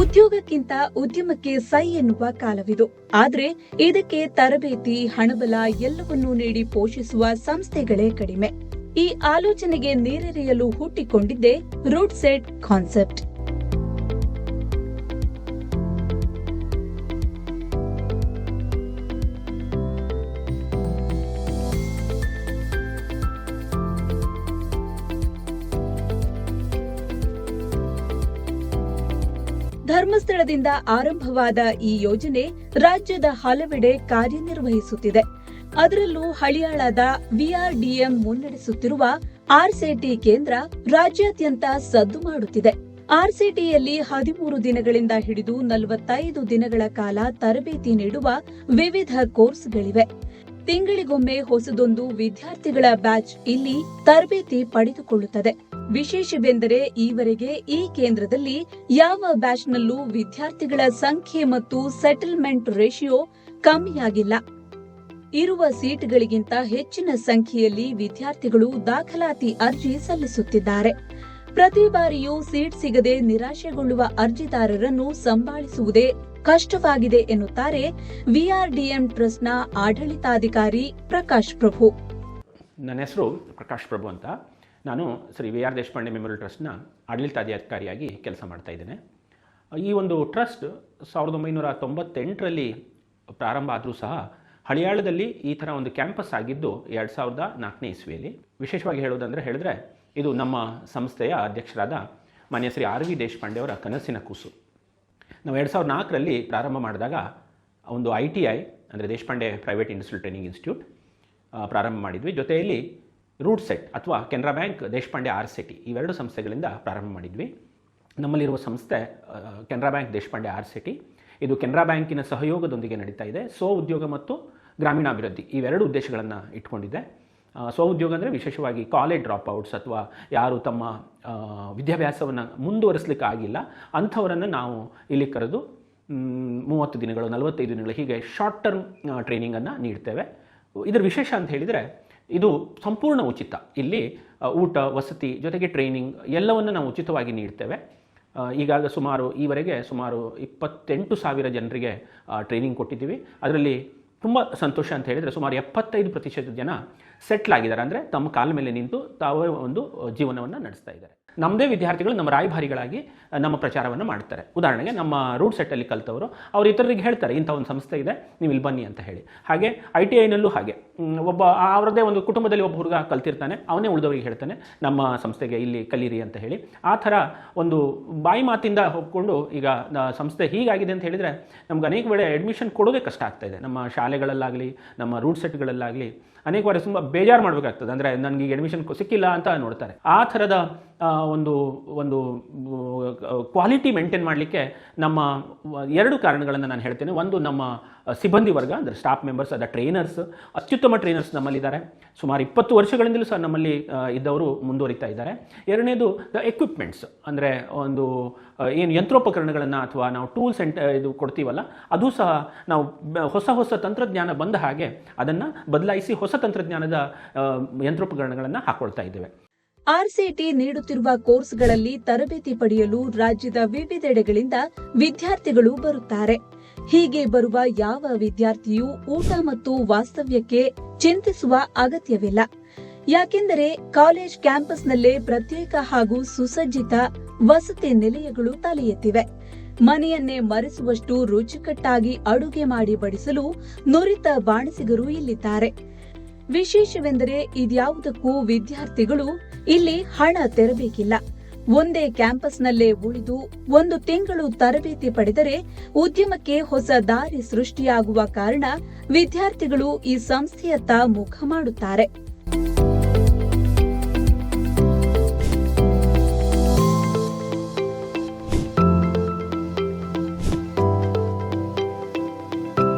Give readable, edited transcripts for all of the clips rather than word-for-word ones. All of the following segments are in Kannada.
ಉದ್ಯೋಗಕ್ಕಿಂತ ಉದ್ಯಮಕ್ಕೆ ಸೈ ಎನ್ನುವ ಕಾಲವಿದು. ಆದ್ರೆ ಇದಕ್ಕೆ ತರಬೇತಿ, ಹಣಬಲ ಎಲ್ಲವನ್ನೂ ನೀಡಿ ಪೋಷಿಸುವ ಸಂಸ್ಥೆಗಳೇ ಕಡಿಮೆ. ಈ ಆಲೋಚನೆಗೆ ನೀರೆರೆಯಲು ಹುಟ್ಟಿಕೊಂಡಿದ್ದೇ ರೂಟ್ ಸೆಟ್ ಕಾನ್ಸೆಪ್ಟ್. ಧರ್ಮಸ್ಥಳದಿಂದ ಆರಂಭವಾದ ಈ ಯೋಜನೆ ರಾಜ್ಯದ ಹಲವೆಡೆ ಕಾರ್ಯನಿರ್ವಹಿಸುತ್ತಿದೆ. ಅದರಲ್ಲೂ ಹಳಿಯಾಳದ ವಿಆರ್ಡಿಎಂ ಮುನ್ನಡೆಸುತ್ತಿರುವ ಆರ್ಸಿಟಿ ಕೇಂದ್ರ ರಾಜ್ಯಾದ್ಯಂತ ಸದ್ದು ಮಾಡುತ್ತಿದೆ. ಆರ್ಸಿಟಿಯಲ್ಲಿ 13 ದಿನಗಳಿಂದ ಹಿಡಿದು 45 ದಿನಗಳ ಕಾಲ ತರಬೇತಿ ನೀಡುವ ವಿವಿಧ ಕೋರ್ಸ್ಗಳಿವೆ. ತಿಂಗಳಿಗೊಮ್ಮೆ ಹೊಸದೊಂದು ವಿದ್ಯಾರ್ಥಿಗಳ ಬ್ಯಾಚ್ ಇಲ್ಲಿ ತರಬೇತಿ ಪಡೆದುಕೊಳ್ಳುತ್ತದೆ. ವಿಶೇಷವೆಂದರೆ ಈವರೆಗೆ ಈ ಕೇಂದ್ರದಲ್ಲಿ ಯಾವ ಬ್ಯಾಚ್ನಲ್ಲೂ ವಿದ್ಯಾರ್ಥಿಗಳ ಸಂಖ್ಯೆ ಮತ್ತು ಸೆಟಲ್ಮೆಂಟ್ ರೇಷಿಯೋ ಕಮ್ಮಿಯಾಗಿಲ್ಲ. ಇರುವ ಸೀಟ್ಗಳಿಗಿಂತ ಹೆಚ್ಚಿನ ಸಂಖ್ಯೆಯಲ್ಲಿ ವಿದ್ಯಾರ್ಥಿಗಳು ದಾಖಲಾತಿ ಅರ್ಜಿ ಸಲ್ಲಿಸುತ್ತಿದ್ದಾರೆ. ಪ್ರತಿ ಬಾರಿಯೂ ಸೀಟ್ ಸಿಗದೆ ನಿರಾಶೆಗೊಳ್ಳುವ ಅರ್ಜಿದಾರರನ್ನು ಸಂಭಾಳಿಸುವುದೇ ಕಷ್ಟವಾಗಿದೆ ಎನ್ನುತ್ತಾರೆ ವಿಆರ್ಡಿಎಂ ಟ್ರಸ್ಟ್ನ ಆಡಳಿತಾಧಿಕಾರಿ ಪ್ರಕಾಶ್ ಪ್ರಭು. ನನ್ನ ಹೆಸರು ಪ್ರಕಾಶ್ ಪ್ರಭು ಅಂತ. ನಾನು Shri we are Deshpande memorial ಟ್ರಸ್ಟ್ನ ಆಡಳಿತಾಧಿಕಾರಿಯಾಗಿ ಕೆಲಸ ಮಾಡ್ತಾ ಇದ್ದೇನೆ. ಈ ಒಂದು ಟ್ರಸ್ಟ್ 1998ರಲ್ಲಿ ಪ್ರಾರಂಭ ಆದರೂ ಸಹ ಹಳಿಯಾಳದಲ್ಲಿ ಈ ಥರ ಒಂದು ಕ್ಯಾಂಪಸ್ ಆಗಿದ್ದು 2004ನೇ ಇಸ್ವಿಯಲ್ಲಿ. ವಿಶೇಷವಾಗಿ ಹೇಳಿದ್ರೆ ಇದು ನಮ್ಮ ಸಂಸ್ಥೆಯ ಅಧ್ಯಕ್ಷರಾದ ಮಾನ್ಯ ಶ್ರೀ ಆರ್ ವಿ ದೇಶಪಾಂಡೆ ಅವರ ಕನಸಿನ ಕೂಸು. ನಾವು 2004ರಲ್ಲಿ ಪ್ರಾರಂಭ ಮಾಡಿದಾಗ ಒಂದು ITI ಅಂದರೆ Deshpande private industrial training institute ಪ್ರಾರಂಭ ಮಾಡಿದ್ವಿ. ಜೊತೆಯಲ್ಲಿ ರೂಟ್ ಸೆಟ್ ಅಥವಾ ಕೆನರಾ ಬ್ಯಾಂಕ್ ದೇಶಪಾಂಡೆ RCT ಇವೆರಡು ಸಂಸ್ಥೆಗಳಿಂದ ಪ್ರಾರಂಭ ಮಾಡಿದ್ವಿ. ನಮ್ಮಲ್ಲಿರುವ ಸಂಸ್ಥೆ ಕೆನರಾ ಬ್ಯಾಂಕ್ ದೇಶಪಾಂಡೆ RCT. ಇದು ಕೆನರಾ ಬ್ಯಾಂಕಿನ ಸಹಯೋಗದೊಂದಿಗೆ ನಡೀತಾ ಇದೆ. ಉದ್ಯೋಗ ಮತ್ತು ಗ್ರಾಮೀಣಾಭಿವೃದ್ಧಿ ಇವೆರಡು ಉದ್ದೇಶಗಳನ್ನು ಇಟ್ಕೊಂಡಿದೆ. ಉದ್ಯೋಗ ಅಂದರೆ ವಿಶೇಷವಾಗಿ ಕಾಲೇಜ್ ಡ್ರಾಪ್ಔಟ್ಸ್ ಅಥವಾ ಯಾರು ತಮ್ಮ ವಿದ್ಯಾಭ್ಯಾಸವನ್ನು ಮುಂದುವರಿಸಲಿಕ್ಕೆ ಆಗಿಲ್ಲ ಅಂಥವರನ್ನು ನಾವು ಇಲ್ಲಿ ಕರೆದು 30 ದಿನಗಳು 45 ದಿನಗಳು ಹೀಗೆ ಶಾರ್ಟ್ ಟರ್ಮ್ ಟ್ರೈನಿಂಗನ್ನು ನೀಡ್ತೇವೆ. ಇದರ ವಿಶೇಷ ಅಂತ ಹೇಳಿದರೆ ಇದು ಸಂಪೂರ್ಣ ಉಚಿತ. ಇಲ್ಲಿ ಊಟ, ವಸತಿ ಜೊತೆಗೆ ಟ್ರೈನಿಂಗ್ ಎಲ್ಲವನ್ನು ನಾವು ಉಚಿತವಾಗಿ ನೀಡ್ತೇವೆ. ಈವರೆಗೆ ಸುಮಾರು 28,000 ಜನರಿಗೆ ಟ್ರೈನಿಂಗ್ ಕೊಟ್ಟಿದ್ದೀವಿ. ಅದರಲ್ಲಿ ತುಂಬ ಸಂತೋಷ ಅಂತ ಹೇಳಿದರೆ ಸುಮಾರು 75% ಜನ ಸೆಟ್ಲ್ ಆಗಿದ್ದಾರೆ. ಅಂದರೆ ತಮ್ಮ ಕಾಲ ಮೇಲೆ ನಿಂತು ತಾವೇ ಒಂದು ಜೀವನವನ್ನು ನಡೆಸ್ತಾ ಇದ್ದಾರೆ. ನಮ್ಮದೇ ವಿದ್ಯಾರ್ಥಿಗಳು ನಮ್ಮ ರಾಯಭಾರಿಗಳಾಗಿ ನಮ್ಮ ಪ್ರಚಾರವನ್ನು ಮಾಡ್ತಾರೆ. ಉದಾಹರಣೆಗೆ ನಮ್ಮ ರೂಟ್ ಸೆಟ್ಟಲ್ಲಿ ಕಲಿತವರು ಅವರು ಇತರರಿಗೆ ಹೇಳ್ತಾರೆ ಇಂಥ ಒಂದು ಸಂಸ್ಥೆ ಇದೆ, ನೀವು ಇಲ್ಲಿ ಬನ್ನಿ ಅಂತ ಹೇಳಿ. ಹಾಗೆ ITIನಲ್ಲೂ ಹಾಗೆ ಅವರದೇ ಒಂದು ಕುಟುಂಬದಲ್ಲಿ ಒಬ್ಬ ಹುಡುಗ ಕಲ್ತಿರ್ತಾನೆ, ಅವನೇ ಉಳಿದವರಿಗೆ ಹೇಳ್ತಾನೆ ನಮ್ಮ ಸಂಸ್ಥೆಗೆ ಇಲ್ಲಿ ಕಲೀರಿ ಅಂತ ಹೇಳಿ. ಆ ಥರ ಒಂದು ಬಾಯಿ ಮಾತಿಂದ ಹೋಗ್ಕೊಂಡು ಈಗ ಸಂಸ್ಥೆ ಹೀಗಾಗಿದೆ ಅಂತ ಹೇಳಿದರೆ ನಮ್ಗೆ ಅನೇಕ ವೇಳೆ ಅಡ್ಮಿಷನ್ ಕೊಡೋದೇ ಕಷ್ಟ ಆಗ್ತಾಯಿದೆ. ನಮ್ಮ ಶಾಲೆಗಳಲ್ಲಾಗಲಿ ನಮ್ಮ ರೂಟ್ ಸೆಟ್ಗಳಲ್ಲಾಗಲಿ ಅನೇಕ ಬಾರಿ ತುಂಬ ಬೇಜಾರು ಮಾಡಬೇಕಾಗ್ತದೆ. ಅಂದರೆ ನನಗೆ ಅಡ್ಮಿಷನ್ ಸಿಕ್ಕಿಲ್ಲ ಅಂತ ನೋಡ್ತಾರೆ. ಆ ಥರದ ಒಂದು ಕ್ವಾಲಿಟಿ ಮೇಂಟೈನ್ ಮಾಡಲಿಕ್ಕೆ ನಮ್ಮ 2 ಕಾರಣಗಳನ್ನು ನಾನು ಹೇಳ್ತೇನೆ. ಒಂದು, ನಮ್ಮ ಸಿಬ್ಬಂದಿ ವರ್ಗ ಅಂದರೆ ಸ್ಟಾಫ್ ಮೆಂಬರ್ಸ್, ಅದ ಟ್ರೈನರ್ಸ್, ಅತ್ಯುತ್ತಮ ಟ್ರೈನರ್ಸ್ ನಮ್ಮಲ್ಲಿದ್ದಾರೆ. ಸುಮಾರು 20 ವರ್ಷಗಳಿಂದಲೂ ಸಹ ನಮ್ಮಲ್ಲಿ ಇದ್ದವರು ಮುಂದುವರಿತಾ ಇದ್ದಾರೆ. ಎರಡನೇದು ಎಕ್ವಿಪ್ಮೆಂಟ್ಸ್, ಅಂದರೆ ಒಂದು ಏನು ಯಂತ್ರೋಪಕರಣಗಳನ್ನು ಅಥವಾ ನಾವು ಟೂಲ್ಸ್ ಇದು ಕೊಡ್ತೀವಲ್ಲ ಅದು ಸಹ ನಾವು ಹೊಸ ತಂತ್ರಜ್ಞಾನ ಬಂದ ಹಾಗೆ ಅದನ್ನು ಬದಲಾಯಿಸಿ ಹೊಸ ತಂತ್ರಜ್ಞಾನದ ಯಂತ್ರೋಪಕರಣಗಳನ್ನು ಹಾಕ್ಕೊಳ್ತಾ ಇದ್ದೇವೆ. ಆರ್ಸಿಟಿ ನೀಡುತ್ತಿರುವ ಕೋರ್ಸ್ಗಳಲ್ಲಿ ತರಬೇತಿ ಪಡೆಯಲು ರಾಜ್ಯದ ವಿವಿಧೆಡೆಗಳಿಂದ ವಿದ್ಯಾರ್ಥಿಗಳು ಬರುತ್ತಾರೆ. ಹೀಗೆ ಬರುವ ಯಾವ ವಿದ್ಯಾರ್ಥಿಯೂ ಊಟ ಮತ್ತು ವಾಸ್ತವ್ಯಕ್ಕೆ ಚಿಂತಿಸುವ ಅಗತ್ಯವಿಲ್ಲ. ಯಾಕೆಂದರೆ ಕಾಲೇಜ್ ಕ್ಯಾಂಪಸ್ನಲ್ಲೇ ಪ್ರತ್ಯೇಕ ಹಾಗೂ ಸುಸಜ್ಜಿತ ವಸತಿ ನಿಲಯಗಳು ತಲೆ ಎತ್ತಿವೆ. ಮನೆಯನ್ನೇ ಮರೆಸುವಷ್ಟು ರುಚಿಕಟ್ಟಾಗಿ ಅಡುಗೆ ಮಾಡಿ ಬಡಿಸಲು ನುರಿತ ಬಾಣಸಿಗರು ಇಲ್ಲಿದ್ದಾರೆ. ವಿಶೇಷವೆಂದರೆ ಇದ್ಯಾವುದಕ್ಕೂ ವಿದ್ಯಾರ್ಥಿಗಳು ಇಲ್ಲಿ ಹಣ ತೆರಬೇಕಿಲ್ಲ. ಒಂದೇ ಕ್ಯಾಂಪಸ್ನಲ್ಲೇ ಉಳಿದು 1 ತಿಂಗಳು ತರಬೇತಿ ಪಡೆದರೆ ಉದ್ಯಮಕ್ಕೆ ಹೊಸ ದಾರಿ ಸೃಷ್ಟಿಯಾಗುವ ಕಾರಣ ವಿದ್ಯಾರ್ಥಿಗಳು ಈ ಸಂಸ್ಥೆಯತ್ತ ಮುಖ ಮಾಡುತ್ತಾರೆ.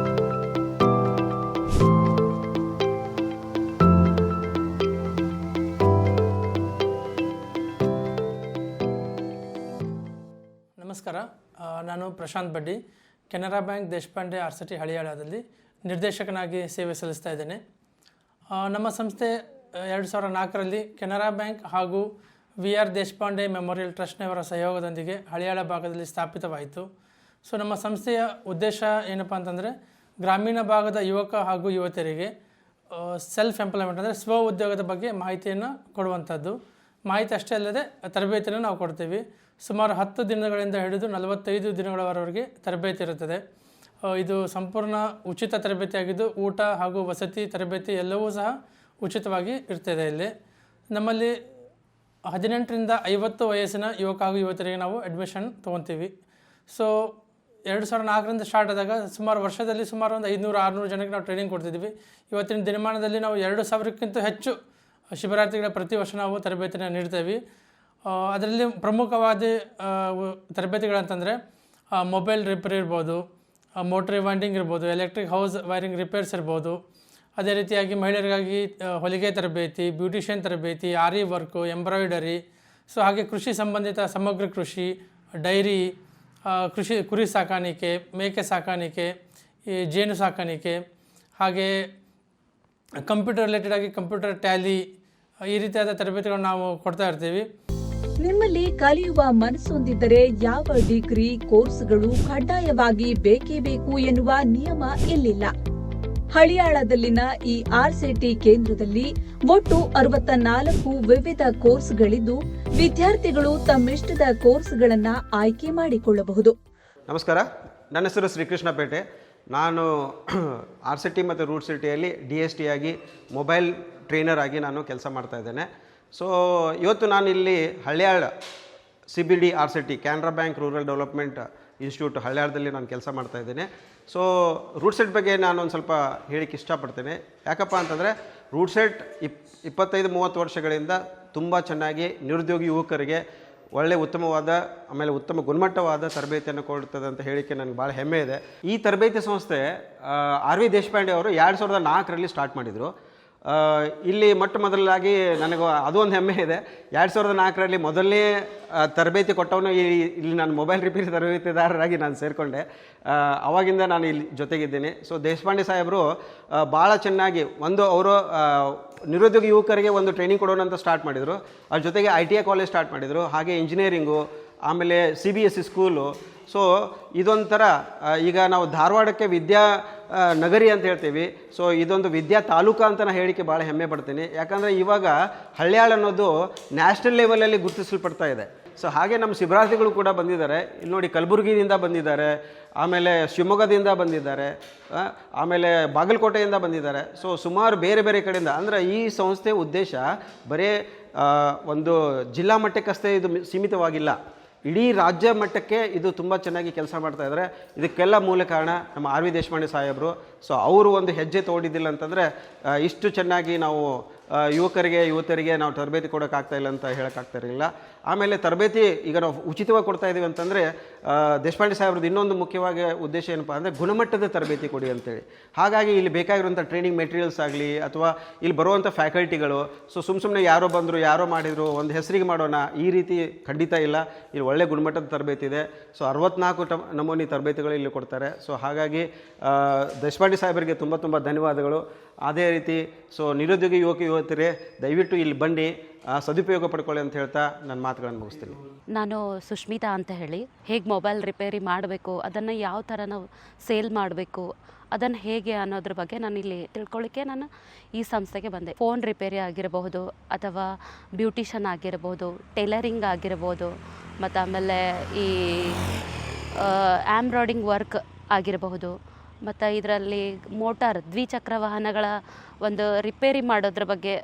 ನಮಸ್ಕಾರ, ನಾನು ಪ್ರಶಾಂತ್ ಬಡ್ಡಿ, ಕೆನರಾ ಬ್ಯಾಂಕ್ ದೇಶಪಾಂಡೆ RCT ಹಳಿಯಾಳದಲ್ಲಿ ನಿರ್ದೇಶಕನಾಗಿ ಸೇವೆ ಸಲ್ಲಿಸ್ತಾ ಇದ್ದೇನೆ. ನಮ್ಮ ಸಂಸ್ಥೆ 2004ರಲ್ಲಿ ಕೆನರಾ ಬ್ಯಾಂಕ್ ಹಾಗೂ VR ದೇಶಪಾಂಡೆ ಮೆಮೋರಿಯಲ್ ಟ್ರಸ್ಟ್ನವರ ಸಹಯೋಗದೊಂದಿಗೆ ಹಳಿಯಾಳ ಭಾಗದಲ್ಲಿ ಸ್ಥಾಪಿತವಾಯಿತು. ಸೊ ನಮ್ಮ ಸಂಸ್ಥೆಯ ಉದ್ದೇಶ ಏನಪ್ಪ ಅಂತಂದರೆ ಗ್ರಾಮೀಣ ಭಾಗದ ಯುವಕ ಹಾಗೂ ಯುವತಿಯರಿಗೆ ಸೆಲ್ಫ್ ಎಂಪ್ಲಾಯ್ಮೆಂಟ್ ಅಂದರೆ ಸ್ವ ಉದ್ಯೋಗದ ಬಗ್ಗೆ ಮಾಹಿತಿಯನ್ನು ಕೊಡುವಂಥದ್ದು. ಮಾಹಿತಿ ಅಷ್ಟೇ ಅಲ್ಲದೆ ತರಬೇತಿಯನ್ನು ನಾವು ಕೊಡ್ತೀವಿ. ಸುಮಾರು 10 ದಿನಗಳಿಂದ ಹಿಡಿದು 45 ದಿನಗಳವರೆಗೆ ತರಬೇತಿ ಇರುತ್ತದೆ. ಇದು ಸಂಪೂರ್ಣ ಉಚಿತ ತರಬೇತಿಯಾಗಿದ್ದು ಊಟ ಹಾಗೂ ವಸತಿ ತರಬೇತಿ ಎಲ್ಲವೂ ಸಹ ಉಚಿತವಾಗಿ ಇರ್ತದೆ. ಇಲ್ಲಿ ನಮ್ಮಲ್ಲಿ 18ರಿಂದ 50 ವಯಸ್ಸಿನ ಯುವಕ ಹಾಗೂ ಯುವತಿಯರಿಗೆ ನಾವು ಅಡ್ಮಿಷನ್ ತೊಗೊತೀವಿ. ಸೊ 2004ರಿಂದ ಸ್ಟಾರ್ಟ್ ಆದಾಗ ವರ್ಷದಲ್ಲಿ ಸುಮಾರು ಒಂದು 500-600 ಜನಕ್ಕೆ ನಾವು ಟ್ರೈನಿಂಗ್ ಕೊಡ್ತಿದ್ವಿ. ಇವತ್ತಿನ ದಿನಮಾನದಲ್ಲಿ ನಾವು 2000ಕ್ಕಿಂತ ಹೆಚ್ಚು ಶಿಬಿರಾರ್ಥಿಗಳ ಪ್ರತಿ ವರ್ಷ ನಾವು ತರಬೇತಿಯನ್ನು ನೀಡ್ತೇವೆ. ಅದರಲ್ಲಿ ಪ್ರಮುಖವಾದ ತರಬೇತಿಗಳಂತಂದರೆ ಮೊಬೈಲ್ ರಿಪೇರ್ ಇರ್ಬೋದು, ಮೋಟ್ರ್ ರಿವೈಂಡಿಂಗ್ ಇರ್ಬೋದು, ಎಲೆಕ್ಟ್ರಿಕ್ ಹೌಸ್ ವೈರಿಂಗ್ ರಿಪೇರ್ಸ್ ಇರ್ಬೋದು. ಅದೇ ರೀತಿಯಾಗಿ ಮಹಿಳೆಯರಿಗಾಗಿ ಹೊಲಿಗೆ ತರಬೇತಿ, ಬ್ಯೂಟಿಷಿಯನ್ ತರಬೇತಿ, ಆರಿ ವರ್ಕು, ಎಂಬ್ರಾಯ್ಡರಿ. ಸೊ ಹಾಗೆ ಕೃಷಿ ಸಂಬಂಧಿತ ಸಮಗ್ರ ಕೃಷಿ, ಡೈರಿ, ಕುರಿ ಸಾಕಾಣಿಕೆ, ಮೇಕೆ ಸಾಕಾಣಿಕೆ, ಈ ಜೇನು ಸಾಕಾಣಿಕೆ, ಹಾಗೆ ಕಂಪ್ಯೂಟರ್ ರಿಲೇಟೆಡ್ ಆಗಿ ಕಂಪ್ಯೂಟರ್ ಟ್ಯಾಲಿ, ಈ ರೀತಿಯಾದ ತರಬೇತಿಗಳನ್ನು ನಾವು ಕೊಡ್ತಾ ಇರ್ತೀವಿ. ನಿಮ್ಮಲ್ಲಿ ಕಲಿಯುವ ಮನಸ್ಸೊಂದಿದ್ದರೆ ಯಾವ ಡಿಗ್ರಿ ಕೋರ್ಸ್ಗಳು ಕಡ್ಡಾಯವಾಗಿ ಬೇಕೇ ಬೇಕು ಎನ್ನುವ ನಿಯಮ ಇಲ್ಲಿಲ್ಲ. ಹಳಿಯಾಳದಲ್ಲಿನ ಈ RCT ಕೇಂದ್ರದಲ್ಲಿ ಒಟ್ಟು 64 ವಿವಿಧ ಕೋರ್ಸ್ಗಳಿದ್ದು ವಿದ್ಯಾರ್ಥಿಗಳು ತಮ್ಮಿಷ್ಟದ ಕೋರ್ಸ್ಗಳನ್ನು ಆಯ್ಕೆ ಮಾಡಿಕೊಳ್ಳಬಹುದು. ನಮಸ್ಕಾರ, ನನ್ನ ಹೆಸರು ಶ್ರೀಕೃಷ್ಣ ಪೇಟೆ. ನಾನು RCT ಮತ್ತು ರೂಟ್ ಸಿಟಿಯಲ್ಲಿ DST ಆಗಿ ಮೊಬೈಲ್ ಟ್ರೈನರ್ ಆಗಿ ನಾನು ಕೆಲಸ ಮಾಡ್ತಾ ಇದ್ದೇನೆ. ಸೊ ಇವತ್ತು ನಾನು ಇಲ್ಲಿ Haliyal CBD RCT Canara bank rural development institute ಹಳ್ಯಾಳದಲ್ಲಿ ನಾನು ಕೆಲಸ ಮಾಡ್ತಾ ಇದ್ದೇನೆ. ಸೊ ರೂಟ್ ಸೆಟ್ ಬಗ್ಗೆ ನಾನು ಒಂದು ಸ್ವಲ್ಪ ಹೇಳಿಕ್ಕೆ ಇಷ್ಟಪಡ್ತೇನೆ. ಯಾಕಪ್ಪ ಅಂತಂದರೆ ರೂಟ್ ಸೆಟ್ 25-30 ವರ್ಷಗಳಿಂದ ತುಂಬ ಚೆನ್ನಾಗಿ ನಿರುದ್ಯೋಗಿ ಯುವಕರಿಗೆ ಒಳ್ಳೆ ಉತ್ತಮವಾದ ಆಮೇಲೆ ಉತ್ತಮ ಗುಣಮಟ್ಟವಾದ ತರಬೇತಿಯನ್ನು ಕೊಡ್ತದೆ ಅಂತ ಹೇಳಿಕೆ ನನಗೆ ಭಾಳ ಹೆಮ್ಮೆ ಇದೆ. ಈ ತರಬೇತಿ ಸಂಸ್ಥೆ RV ದೇಶಪಾಂಡೆ ಅವರು 2004ರಲ್ಲಿ ಸ್ಟಾರ್ಟ್ ಮಾಡಿದರು. ಇಲ್ಲಿ ಮೊಟ್ಟ ಮೊದಲಾಗಿ ನನಗೆ ಅದು ಒಂದು ಹೆಮ್ಮೆ ಇದೆ. 2004ರಲ್ಲಿ ಮೊದಲನೇ ತರಬೇತಿ ಕೊಟ್ಟವನು ಇಲ್ಲಿ ನಾನು ಮೊಬೈಲ್ ರಿಪೇರಿ ತರಬೇತಿದಾರರಾಗಿ ನಾನು ಸೇರಿಕೊಂಡೆ. ಅವಾಗಿಂದ ನಾನು ಇಲ್ಲಿ ಜೊತೆಗಿದ್ದೀನಿ. ಸೊ ದೇಶಪಾಂಡೆ ಸಾಹೇಬರು ಭಾಳ ಚೆನ್ನಾಗಿ ಅವರು ನಿರುದ್ಯೋಗಿ ಯುವಕರಿಗೆ ಒಂದು ಟ್ರೈನಿಂಗ್ ಕೊಡೋಣ ಅಂತ ಸ್ಟಾರ್ಟ್ ಮಾಡಿದರು. ಅದ್ರ ಜೊತೆಗೆ ITI ಕಾಲೇಜ್ ಸ್ಟಾರ್ಟ್ ಮಾಡಿದರು, ಹಾಗೆ ಇಂಜಿನಿಯರಿಂಗು, ಆಮೇಲೆ CBSE ಸ್ಕೂಲು. ಸೊ ಇದೊಂಥರ ಈಗ ನಾವು ಧಾರವಾಡಕ್ಕೆ ವಿದ್ಯಾ ನಗರಿ ಅಂತ ಹೇಳ್ತೀವಿ. ಸೊ ಇದೊಂದು ವಿದ್ಯಾ ತಾಲೂಕು ಅಂತ ನಾನು ಹೇಳಿಕೆ ಭಾಳ ಹೆಮ್ಮೆ ಪಡ್ತೀನಿ. ಯಾಕಂದರೆ ಇವಾಗ ಹಳ್ಯಾಳ ಅನ್ನೋದು ನ್ಯಾಷನಲ್ ಲೆವೆಲಲ್ಲಿ ಗುರುತಿಸಲ್ಪಡ್ತಾ ಇದೆ. ಸೊ ಹಾಗೆ ನಮ್ಮ ಶಿಬಿರಾರ್ಥಿಗಳು ಕೂಡ ಬಂದಿದ್ದಾರೆ. ಇಲ್ಲಿ ನೋಡಿ, ಕಲಬುರಗಿಯಿಂದ ಬಂದಿದ್ದಾರೆ, ಆಮೇಲೆ ಶಿವಮೊಗ್ಗದಿಂದ ಬಂದಿದ್ದಾರೆ, ಆಮೇಲೆ ಬಾಗಲಕೋಟೆಯಿಂದ ಬಂದಿದ್ದಾರೆ. ಸೊ ಸುಮಾರು ಬೇರೆ ಬೇರೆ ಕಡೆಯಿಂದ. ಅಂದರೆ ಈ ಸಂಸ್ಥೆ ಉದ್ದೇಶ ಬರೀ ಒಂದು ಜಿಲ್ಲಾ ಮಟ್ಟಕ್ಕಷ್ಟೇ ಇದು ಸೀಮಿತವಾಗಿಲ್ಲ, ಇಡೀ ರಾಜ್ಯ ಮಟ್ಟಕ್ಕೆ ಇದು ತುಂಬ ಚೆನ್ನಾಗಿ ಕೆಲಸ ಮಾಡ್ತಾ ಇದ್ದಾರೆ. ಇದಕ್ಕೆಲ್ಲ ಮೂಲ ಕಾರಣ ನಮ್ಮ RV ದೇಶಪಾಂಡೆ ಸಾಹೇಬರು. ಸೊ ಅವರು ಒಂದು ಹೆಜ್ಜೆ ತೋಡಿದ್ದಿಲ್ಲ ಅಂತಂದರೆ ಇಷ್ಟು ಚೆನ್ನಾಗಿ ನಾವು ಯುವತಿಯರಿಗೆ ನಾವು ತರಬೇತಿ ಕೊಡೋಕ್ಕಾಗ್ತಾ ಇಲ್ಲ ಅಂತ ಹೇಳೋಕ್ಕಾಗ್ತಾ ಇರಲಿಲ್ಲ. ಆಮೇಲೆ ತರಬೇತಿ ಈಗ ನಾವು ಉಚಿತವಾಗಿ ಕೊಡ್ತಾ ಇದ್ದೀವಿ ಅಂತಂದರೆ ದೇಶಪಾಂಡೆ ಸಾಹೇಬ್ರದ್ದು ಇನ್ನೊಂದು ಮುಖ್ಯವಾಗಿ ಉದ್ದೇಶ ಏನಪ್ಪ ಅಂದರೆ ಗುಣಮಟ್ಟದ ತರಬೇತಿ ಕೊಡಿ ಅಂತೇಳಿ. ಹಾಗಾಗಿ ಇಲ್ಲಿ ಬೇಕಾಗಿರುವಂಥ ಟ್ರೈನಿಂಗ್ ಮೆಟೀರಿಯಲ್ಸ್ ಆಗಲಿ ಅಥವಾ ಇಲ್ಲಿ ಬರುವಂಥ ಫ್ಯಾಕಲ್ಟಿಗಳು ಸೊ ಸುಮ್ಮನೆ ಯಾರೋ ಬಂದರು ಯಾರೋ ಮಾಡಿದರು ಒಂದು ಹೆಸರಿಗೆ ಮಾಡೋಣ ಈ ರೀತಿ ಖಂಡಿತ ಇಲ್ಲ. ಇಲ್ಲಿ ಒಳ್ಳೆ ಗುಣಮಟ್ಟದ ತರಬೇತಿ ಇದೆ. ಸೊ 64 ನಮೂನಿ ತರಬೇತಿಗಳು ಇಲ್ಲಿ ಕೊಡ್ತಾರೆ. ಸೊ ಹಾಗಾಗಿ ದೇಶಪಾಂಡೆ ಸಾಹೇಬರಿಗೆ ತುಂಬ ತುಂಬ ಧನ್ಯವಾದಗಳು. ಅದೇ ರೀತಿ ಸೊ ನಿರುದ್ಯೋಗಿ ಯುವತಿಯರೇ ದಯವಿಟ್ಟು ಇಲ್ಲಿ ಬನ್ನಿ, ಸದುಪಯೋಗ ಪಡ್ಕೊಳ್ಳಿ ಅಂತ ಹೇಳ್ತಾ ನನ್ನ ಮಾತುಗಳನ್ನು ಮುಗಿಸ್ತೀನಿ. ನಾನು ಸುಷ್ಮಿತಾ ಅಂತ ಹೇಳಿ. ಹೇಗೆ ಮೊಬೈಲ್ ರಿಪೇರಿ ಮಾಡಬೇಕು, ಅದನ್ನು ಯಾವ ಥರ ನಾವು ಸೇಲ್ ಮಾಡಬೇಕು, ಅದನ್ನು ಹೇಗೆ ಅನ್ನೋದ್ರ ಬಗ್ಗೆ ನಾನು ಇಲ್ಲಿ ತಿಳ್ಕೊಳ್ಳಿಕ್ಕೆ ನಾನು ಈ ಸಂಸ್ಥೆಗೆ ಬಂದೆ. ಫೋನ್ ರಿಪೇರಿ ಆಗಿರಬಹುದು ಅಥವಾ ಬ್ಯೂಟಿಷನ್ ಆಗಿರಬಹುದು, ಟೈಲರಿಂಗ್ ಆಗಿರ್ಬೋದು, ಮತ್ತು ಆಮೇಲೆ ಈ ಆಂಬ್ರಾಯ್ಡಿಂಗ್ ವರ್ಕ್ ಆಗಿರಬಹುದು, ಮತ್ತು ಇದರಲ್ಲಿ ಮೋಟಾರ್ ದ್ವಿಚಕ್ರ ವಾಹನಗಳ ಒಂದು ರಿಪೇರಿ ಮಾಡೋದ್ರ ಬಗ್ಗೆ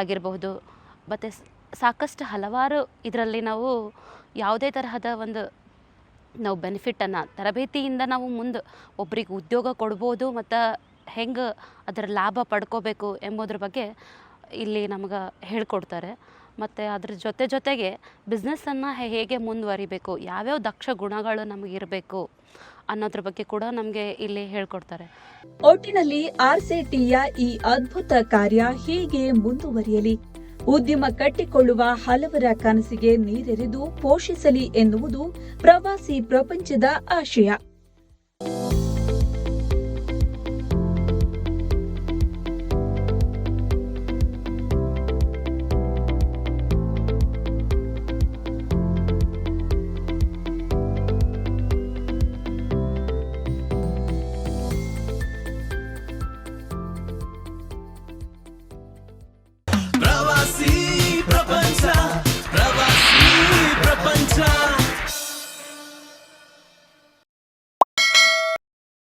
ಆಗಿರಬಹುದು. ಮತ್ತು ಸಾಕಷ್ಟು ಹಲವಾರು ಇದರಲ್ಲಿ ನಾವು ಯಾವುದೇ ತರಹದ ಒಂದು ನಾವು ಬೆನಿಫಿಟನ್ನು ತರಬೇತಿಯಿಂದ ನಾವು ಮುಂದೆ ಒಬ್ರಿಗೆ ಉದ್ಯೋಗ ಕೊಡ್ಬೋದು ಮತ್ತು ಹೆಂಗೆ ಅದರ ಲಾಭ ಪಡ್ಕೋಬೇಕು ಎಂಬುದ್ರ ಬಗ್ಗೆ ಇಲ್ಲಿ ನಮಗೆ ಹೇಳ್ಕೊಡ್ತಾರೆ. ಮತ್ತು ಅದ್ರ ಜೊತೆಗೆ ಬಿಸ್ನೆಸ್ಸನ್ನು ಹೇಗೆ ಮುಂದುವರಿಬೇಕು, ಯಾವ್ಯಾವ ದಕ್ಷ ಗುಣಗಳು ನಮಗಿರಬೇಕು ಅನ್ನೋದ್ರ ಬಗ್ಗೆ ಕೂಡ ನಮಗೆ ಇಲ್ಲಿ ಹೇಳ್ಕೊಡ್ತಾರೆ. ಒಟ್ಟಿನಲ್ಲಿ RCTಯ ಈ ಅದ್ಭುತ ಕಾರ್ಯ ಹೀಗೆ ಮುಂದುವರಿಯಲಿ, ಉದ್ಯಮ ಕಟ್ಟಿಕೊಳ್ಳುವ ಹಲವರ ಕನಸಿಗೆ ನೀರೆರೆದು ಪೋಷಿಸಲಿ ಎನ್ನುವುದು ಪ್ರವಾಸಿ ಪ್ರಪಂಚದ ಆಶಯ.